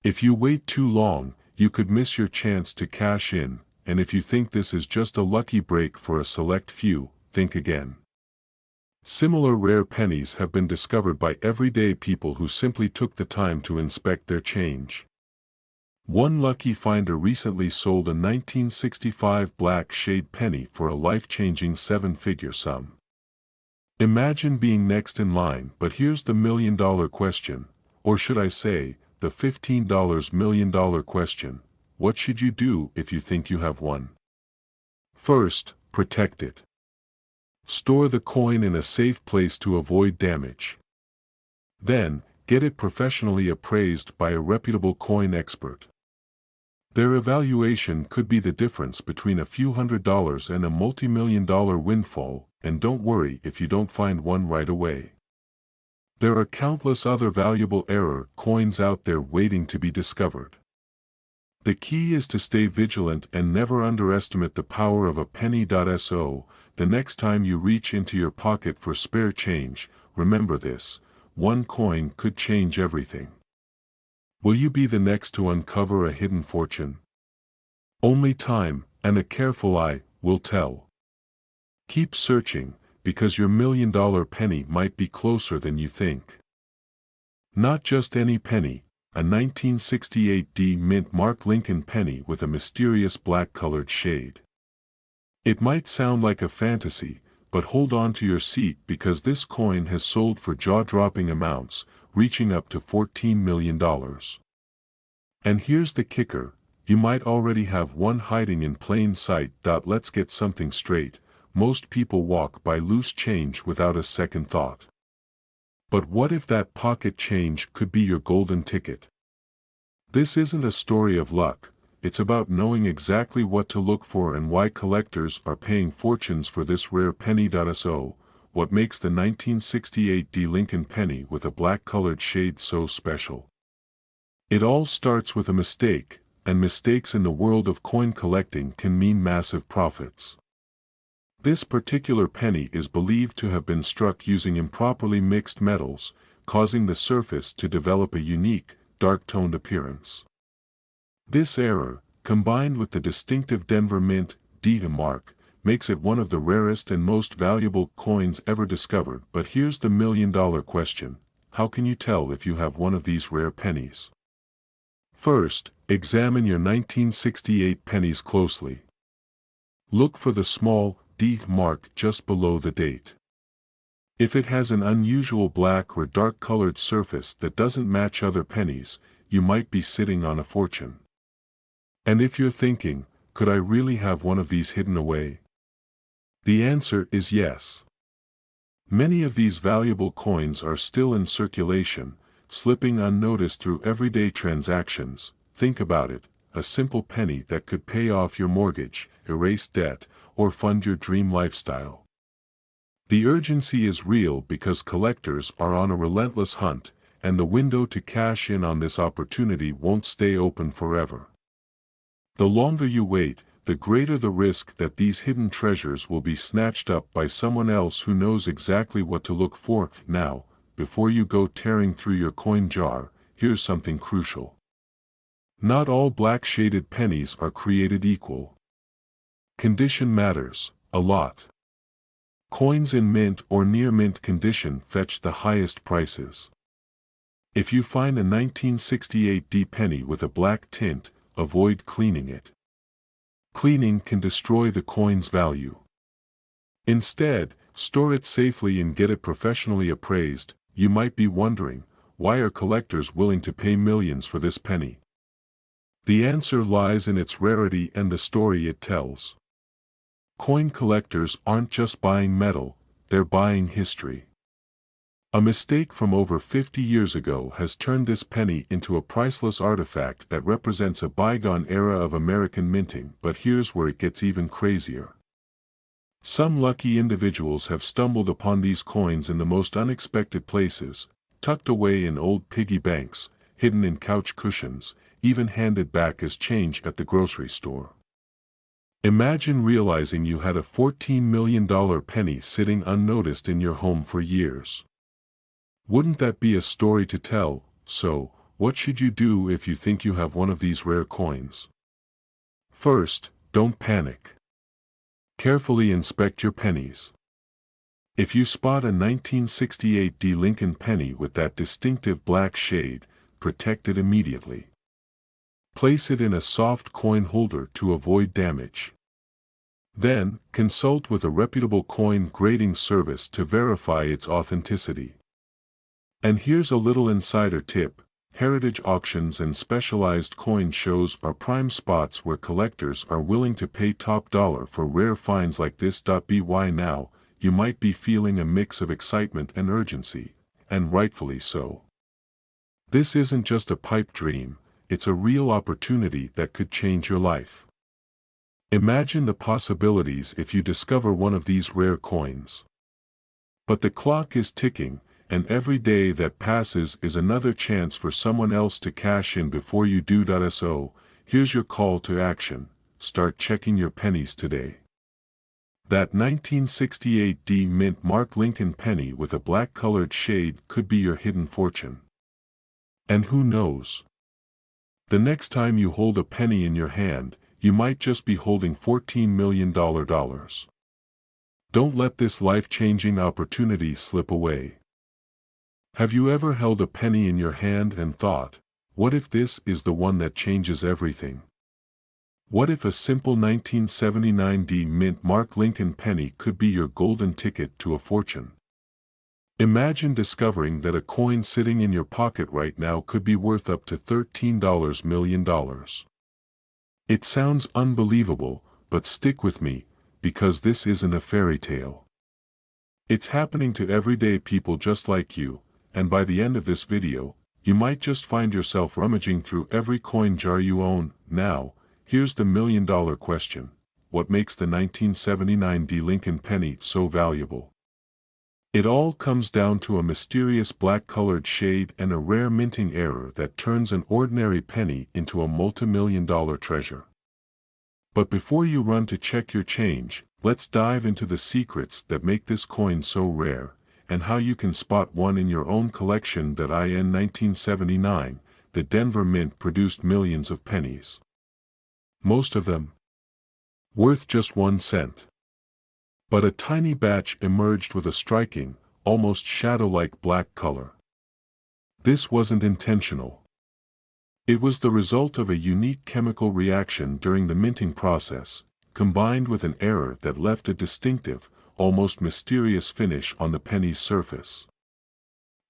[SPEAKER 1] If you wait too long, you could miss your chance to cash in, and if you think this is just a lucky break for a select few, think again. Similar rare pennies have been discovered by everyday people who simply took the time to inspect their change. One lucky finder recently sold a 1965 black-shade penny for a life-changing seven-figure sum. Imagine being next in line. But here's the million-dollar question, or should I say, the $15 million question: what should you do if you think you have one? First, protect it. Store the coin in a safe place to avoid damage. Then, get it professionally appraised by a reputable coin expert. Their evaluation could be the difference between a few $100s and a multi-million-dollar windfall. And don't worry if you don't find one right away. There are countless other valuable error coins out there waiting to be discovered. The key is to stay vigilant and never underestimate the power of a penny. So, the next time you reach into your pocket for spare change, remember this: one coin could change everything. Will you be the next to uncover a hidden fortune? Only time, and a careful eye, will tell. Keep searching, because your million-dollar penny might be closer than you think. Not just any penny, a 1968 D mint mark Lincoln penny with a mysterious black-colored shade. It might sound like a fantasy, but hold on to your seat, because this coin has sold for jaw-dropping amounts, reaching up to $14 million. And here's the kicker: you might already have one hiding in plain sight. Let's get something straight. Most people walk by loose change without a second thought. But what if that pocket change could be your golden ticket? This isn't a story of luck, it's about knowing exactly what to look for and why collectors are paying fortunes for this rare penny. So, what makes the 1968 D Lincoln penny with a black-colored shade so special? It all starts with a mistake, and mistakes in the world of coin collecting can mean massive profits. This particular penny is believed to have been struck using improperly mixed metals, causing the surface to develop a unique, dark-toned appearance. This error, combined with the distinctive Denver Mint D mark, makes it one of the rarest and most valuable coins ever discovered. But here's the million-dollar question: how can you tell if you have one of these rare pennies? First, examine your 1968 pennies closely. Look for the small D mark just below the date. If it has an unusual black or dark-colored surface that doesn't match other pennies, you might be sitting on a fortune. And if you're thinking, could I really have one of these hidden away? The answer is yes. Many of these valuable coins are still in circulation, slipping unnoticed through everyday transactions. Think about it, a simple penny that could pay off your mortgage, erase debt, or fund your dream lifestyle. The urgency is real because collectors are on a relentless hunt, and the window to cash in on this opportunity won't stay open forever. The longer you wait, the greater the risk that these hidden treasures will be snatched up by someone else who knows exactly what to look for. Now, before you go tearing through your coin jar, here's something crucial. Not all black-shaded pennies are created equal. Condition matters a lot. Coins in mint or near mint condition fetch the highest prices. If you find a 1968 penny with a black tint, avoid cleaning it. Cleaning can destroy the coin's value. Instead, store it safely and get it professionally appraised. You might be wondering, why are collectors willing to pay millions for this penny? The answer lies in its rarity and the story it tells. Coin collectors aren't just buying metal, they're buying history. A mistake from over 50 years ago has turned this penny into a priceless artifact that represents a bygone era of American minting. But here's where it gets even crazier. Some lucky individuals have stumbled upon these coins in the most unexpected places, tucked away in old piggy banks, hidden in couch cushions, even handed back as change at the grocery store. Imagine realizing you had a $14 million penny sitting unnoticed in your home for years. Wouldn't that be a story to tell? So, what should you do if you think you have one of these rare coins? First, don't panic. Carefully inspect your pennies. If you spot a 1968 Lincoln penny with that distinctive black shade, protect it immediately. Place it in a soft coin holder to avoid damage. Then, consult with a reputable coin grading service to verify its authenticity. And here's a little insider tip: heritage auctions and specialized coin shows are prime spots where collectors are willing to pay top dollar for rare finds like this. By now, you might be feeling a mix of excitement and urgency, and rightfully so. This isn't just a pipe dream, it's a real opportunity that could change your life. Imagine the possibilities if you discover one of these rare coins. But the clock is ticking, and every day that passes is another chance for someone else to cash in before you do. So, here's your call to action: start checking your pennies today. That 1968 mint Mark Lincoln penny with a black-colored shade could be your hidden fortune. And who knows? The next time you hold a penny in your hand, you might just be holding $14 million. Don't let this life-changing opportunity slip away. Have you ever held a penny in your hand and thought, what if this is the one that changes everything? What if a simple 1979 mint Mark Lincoln penny could be your golden ticket to a fortune? Imagine discovering that a coin sitting in your pocket right now could be worth up to $13 million. It sounds unbelievable, but stick with me, because this isn't a fairy tale. It's happening to everyday people just like you. And by the end of this video, you might just find yourself rummaging through every coin jar you own. Now, here's the million-dollar question: what makes the 1979 Lincoln penny so valuable? It all comes down to a mysterious black-colored shade and a rare minting error that turns an ordinary penny into a multi-million-dollar treasure. But before you run to check your change, let's dive into the secrets that make this coin so rare, and how you can spot one in your own collection. In 1979, the Denver Mint produced millions of pennies. Most of them worth just 1 cent. But a tiny batch emerged with a striking, almost shadow-like black color. This wasn't intentional. It was the result of a unique chemical reaction during the minting process, combined with an error that left a distinctive, almost mysterious finish on the penny's surface.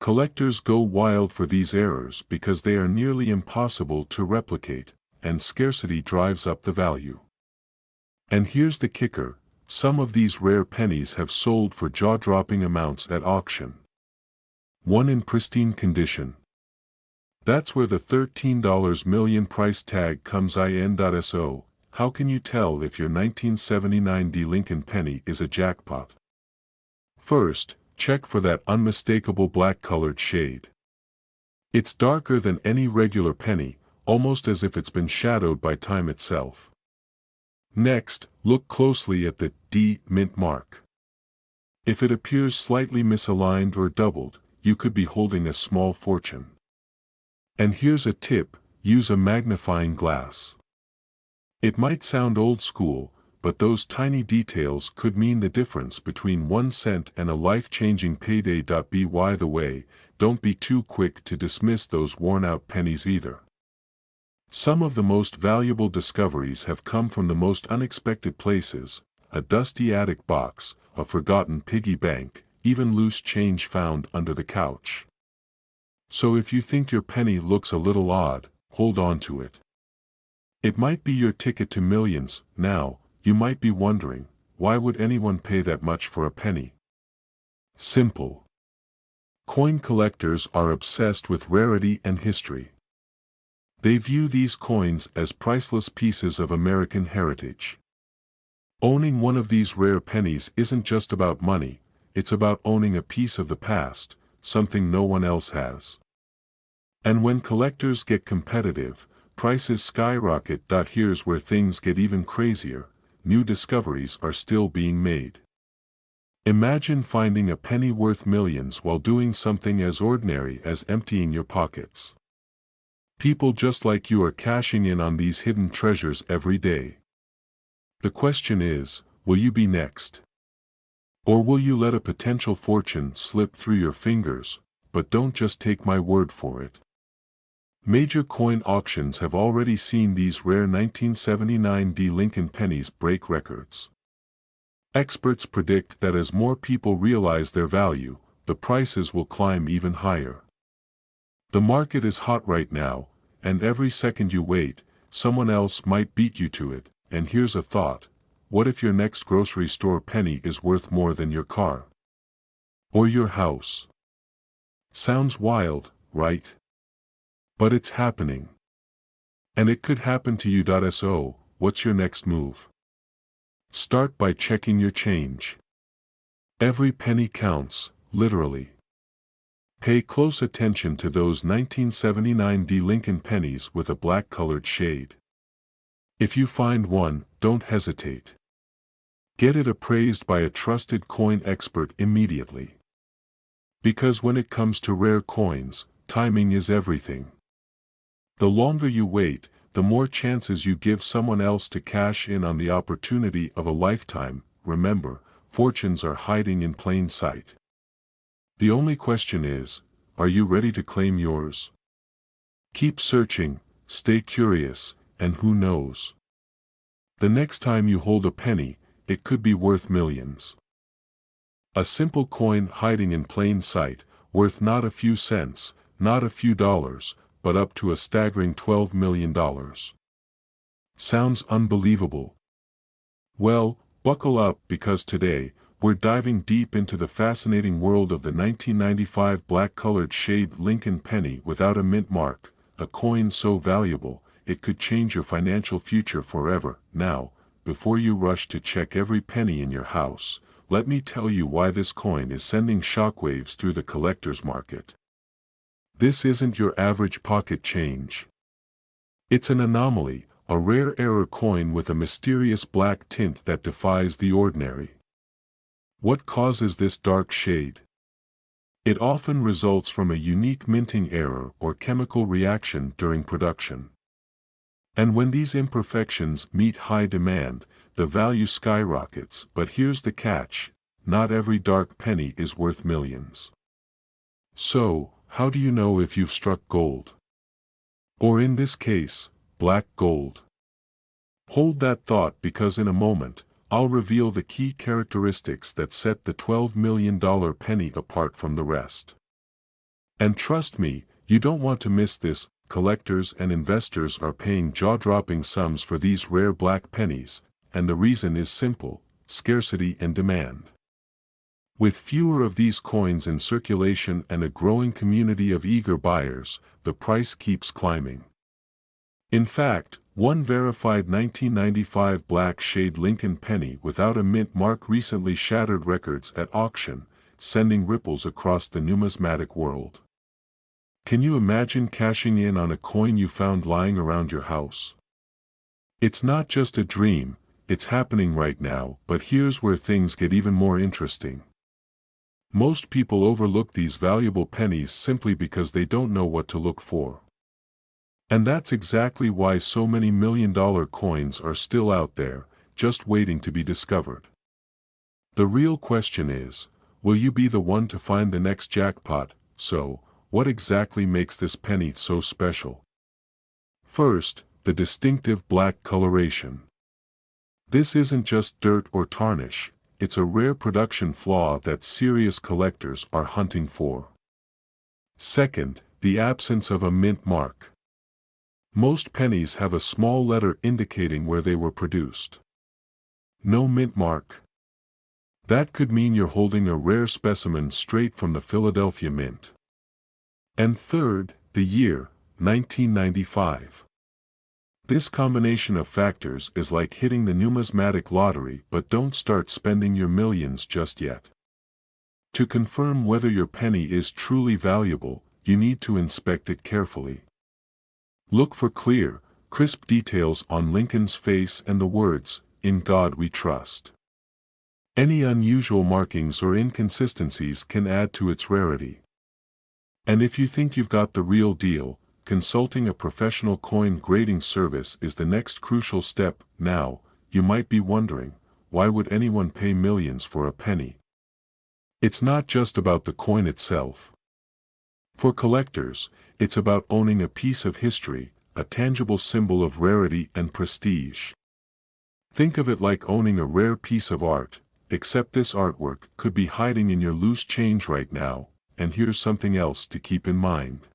[SPEAKER 1] Collectors go wild for these errors because they are nearly impossible to replicate, and scarcity drives up the value. And here's the kicker, some of these rare pennies have sold for jaw-dropping amounts at auction. One in pristine condition. That's where the $13 million price tag comes in. So, how can you tell if your 1979 D. Lincoln penny is a jackpot? First, check for that unmistakable black-colored shade. It's darker than any regular penny, almost as if it's been shadowed by time itself. Next, look closely at the D mint mark. If it appears slightly misaligned or doubled, you could be holding a small fortune. And here's a tip, use a magnifying glass. It might sound old school, but those tiny details could mean the difference between 1 cent and a life-changing payday. By the way, don't be too quick to dismiss those worn-out pennies either. Some of the most valuable discoveries have come from the most unexpected places, a dusty attic box, a forgotten piggy bank, even loose change found under the couch. So if you think your penny looks a little odd, hold on to it. It might be your ticket to millions. Now, you might be wondering, why would anyone pay that much for a penny? Simple. Coin collectors are obsessed with rarity and history. They view these coins as priceless pieces of American heritage. Owning one of these rare pennies isn't just about money, it's about owning a piece of the past, something no one else has. And when collectors get competitive, prices skyrocket. Here's where things get even crazier, new discoveries are still being made. Imagine finding a penny worth millions while doing something as ordinary as emptying your pockets. People just like you are cashing in on these hidden treasures every day. The question is, will you be next? Or will you let a potential fortune slip through your fingers? But don't just take my word for it. Major coin auctions have already seen these rare 1979 D. Lincoln pennies break records. Experts predict that as more people realize their value, the prices will climb even higher. The market is hot right now, and every second you wait, someone else might beat you to it. And here's a thought, what if your next grocery store penny is worth more than your car? Or your house? Sounds wild, right? But it's happening. And it could happen to you. So, what's your next move? Start by checking your change. Every penny counts, literally. Pay close attention to those 1979 D. Lincoln pennies with a black-colored shade. If you find one, don't hesitate. Get it appraised by a trusted coin expert immediately. Because when it comes to rare coins, timing is everything. The longer you wait, the more chances you give someone else to cash in on the opportunity of a lifetime. Remember, fortunes are hiding in plain sight. The only question is, are you ready to claim yours? Keep searching, stay curious, and who knows? The next time you hold a penny, it could be worth millions. A simple coin hiding in plain sight, worth not a few cents, not a few dollars, but up to a staggering $12 million. Sounds unbelievable? Well, buckle up because today, we're diving deep into the fascinating world of the 1995 black-colored shade Lincoln penny without a mint mark, a coin so valuable, it could change your financial future forever. Now, before you rush to check every penny in your house, let me tell you why this coin is sending shockwaves through the collector's market. This isn't your average pocket change. It's an anomaly, a rare error coin with a mysterious black tint that defies the ordinary. What causes this dark shade? It often results from a unique minting error or chemical reaction during production. And when these imperfections meet high demand, the value skyrockets. But here's the catch, not every dark penny is worth millions. So, how do you know if you've struck gold? Or in this case, black gold? Hold that thought because in a moment, I'll reveal the key characteristics that set the $12 million penny apart from the rest. And trust me, you don't want to miss this. collectors and investors are paying jaw-dropping sums for these rare black pennies, and the reason is simple: scarcity and demand. With fewer of these coins in circulation and a growing community of eager buyers, the price keeps climbing. In fact, one verified 1995 black shade Lincoln penny without a mint mark recently shattered records at auction, sending ripples across the numismatic world. Can you imagine cashing in on a coin you found lying around your house? It's not just a dream, it's happening right now, but here's where things get even more interesting. Most people overlook these valuable pennies simply because they don't know what to look for. And that's exactly why so many million-dollar coins are still out there, just waiting to be discovered. The real question is, will you be the one to find the next jackpot? So, what exactly makes this penny so special? First, the distinctive black coloration. This isn't just dirt or tarnish, it's a rare production flaw that serious collectors are hunting for. Second, the absence of a mint mark. Most pennies have a small letter indicating where they were produced. No mint mark. That could mean you're holding a rare specimen straight from the Philadelphia Mint. And third, the year, 1995. This combination of factors is like hitting the numismatic lottery, but don't start spending your millions just yet. To confirm whether your penny is truly valuable, you need to inspect it carefully. Look for clear, crisp details on Lincoln's face and the words, "In God We Trust." Any unusual markings or inconsistencies can add to its rarity. And if you think you've got the real deal, consulting a professional coin grading service is the next crucial step. Now, you might be wondering, why would anyone pay millions for a penny? It's not just about the coin itself. For collectors, it's about owning a piece of history, a tangible symbol of rarity and prestige. Think of it like owning a rare piece of art, except this artwork could be hiding in your loose change right now, and here's something else to keep in mind.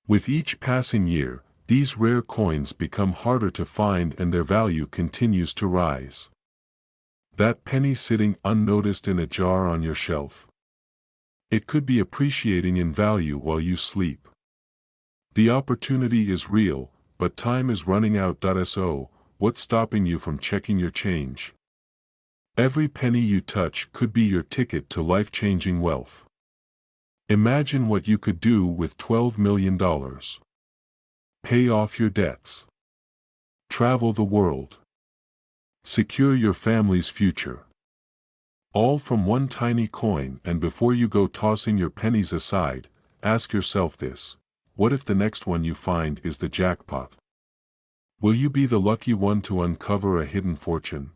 [SPEAKER 1] With each passing year, these rare coins become harder to find and their value continues to rise. That penny sitting unnoticed in a jar on your shelf. It could be appreciating in value while you sleep. The opportunity is real, but time is running out. So, what's stopping you from checking your change? Every penny you touch could be your ticket to life-changing wealth. Imagine what you could do with $12 million. Pay off your debts. Travel the world. Secure your family's future. All from one tiny coin. And before you go tossing your pennies aside, ask yourself this: what if the next one you find is the jackpot? Will you be the lucky one to uncover a hidden fortune?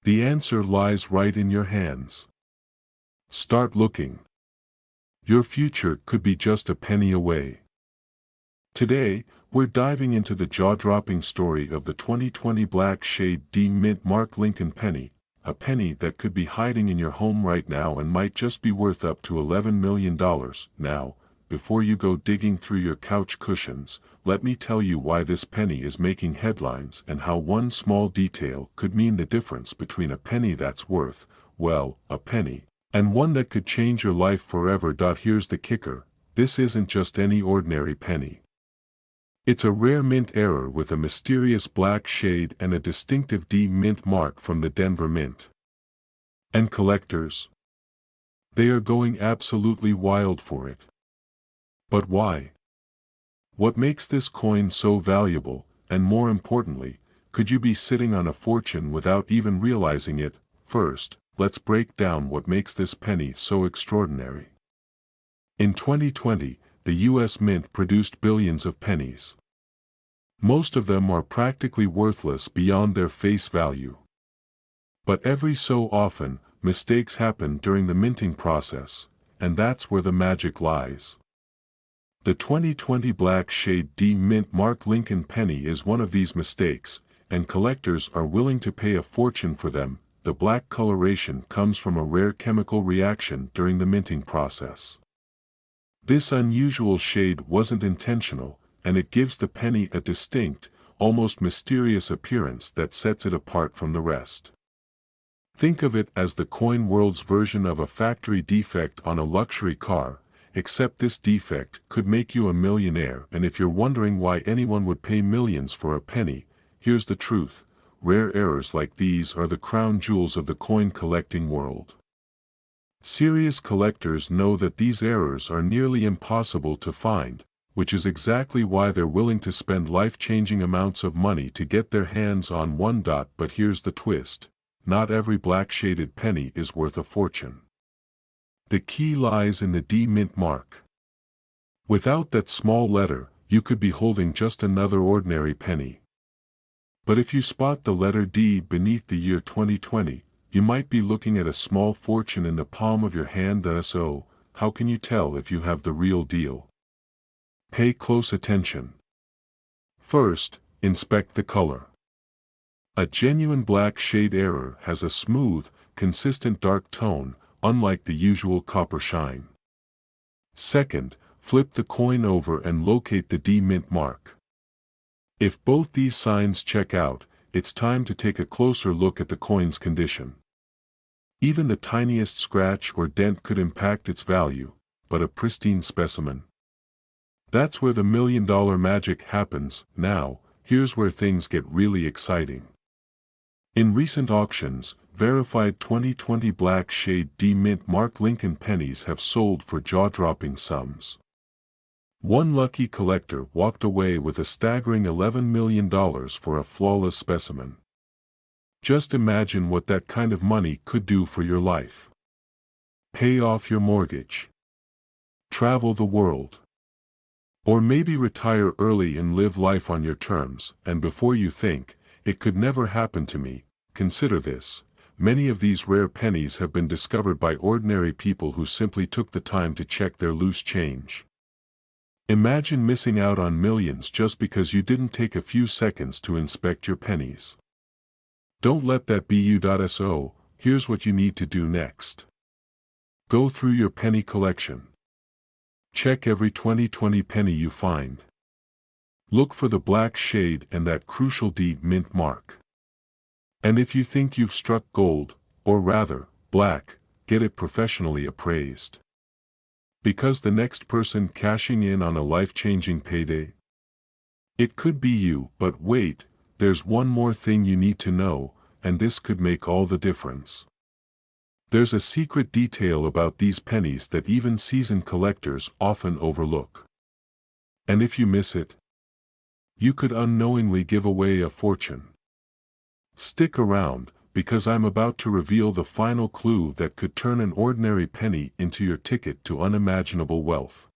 [SPEAKER 1] The answer lies right in your hands. Start looking. Your future could be just a penny away. Today, we're diving into the jaw-dropping story of the 2020 Black Shade D Mint Mark Lincoln penny, a penny that could be hiding in your home right now and might just be worth up to $11 million. Now, before you go digging through your couch cushions, let me tell you why this penny is making headlines and how one small detail could mean the difference between a penny that's worth, well, a penny, and one that could change your life forever. Here's the kicker: this isn't just any ordinary penny. It's a rare mint error with a mysterious black shade and a distinctive D mint mark from the Denver Mint. And collectors? They are going absolutely wild for it. But why? What makes this coin so valuable, and more importantly, could you be sitting on a fortune without even realizing it? First, let's break down what makes this penny so extraordinary. In 2020, the U.S. Mint produced billions of pennies. Most of them are practically worthless beyond their face value. But every so often, mistakes happen during the minting process, and that's where the magic lies. The 2020 Black Shade D Mint Mark Lincoln penny is one of these mistakes, and collectors are willing to pay a fortune for them. The black coloration comes from a rare chemical reaction during the minting process. This unusual shade wasn't intentional, and it gives the penny a distinct, almost mysterious appearance that sets it apart from the rest. Think of it as the coin world's version of a factory defect on a luxury car, except this defect could make you a millionaire. And if you're wondering why anyone would pay millions for a penny, here's the truth: rare errors like these are the crown jewels of the coin collecting world. Serious collectors know that these errors are nearly impossible to find, which is exactly why they're willing to spend life-changing amounts of money to get their hands on one. But here's the twist: not every black-shaded penny is worth a fortune. The key lies in the D mint mark. Without that small letter, you could be holding just another ordinary penny. But if you spot the letter D beneath the year 2020, you might be looking at a small fortune in the palm of your hand. So, how can you tell if you have the real deal? Pay close attention. First, inspect the color. A genuine black shade error has a smooth, consistent dark tone, unlike the usual copper shine. Second, flip the coin over and locate the D mint mark. If both these signs check out, it's time to take a closer look at the coin's condition. Even the tiniest scratch or dent could impact its value, but a pristine specimen. That's where the million-dollar magic happens. Now, here's where things get really exciting. In recent auctions, verified 2020 black shade D mint mark Lincoln pennies have sold for jaw-dropping sums. One lucky collector walked away with a staggering $11 million for a flawless specimen. Just imagine what that kind of money could do for your life. Pay off your mortgage. Travel the world. Or maybe retire early and live life on your terms. And before you think, "It could never happen to me," consider this: many of these rare pennies have been discovered by ordinary people who simply took the time to check their loose change. Imagine missing out on millions just because you didn't take a few seconds to inspect your pennies. Don't let that be you. So, here's what you need to do next. Go through your penny collection. Check every 2020 penny you find. Look for the black shade and that crucial D mint mark. And if you think you've struck gold, or rather, black, get it professionally appraised. Because the next person cashing in on a life-changing payday? It could be you. But wait, there's one more thing you need to know, and this could make all the difference. There's a secret detail about these pennies that even seasoned collectors often overlook. And if you miss it, you could unknowingly give away a fortune. Stick around, because I'm about to reveal the final clue that could turn an ordinary penny into your ticket to unimaginable wealth.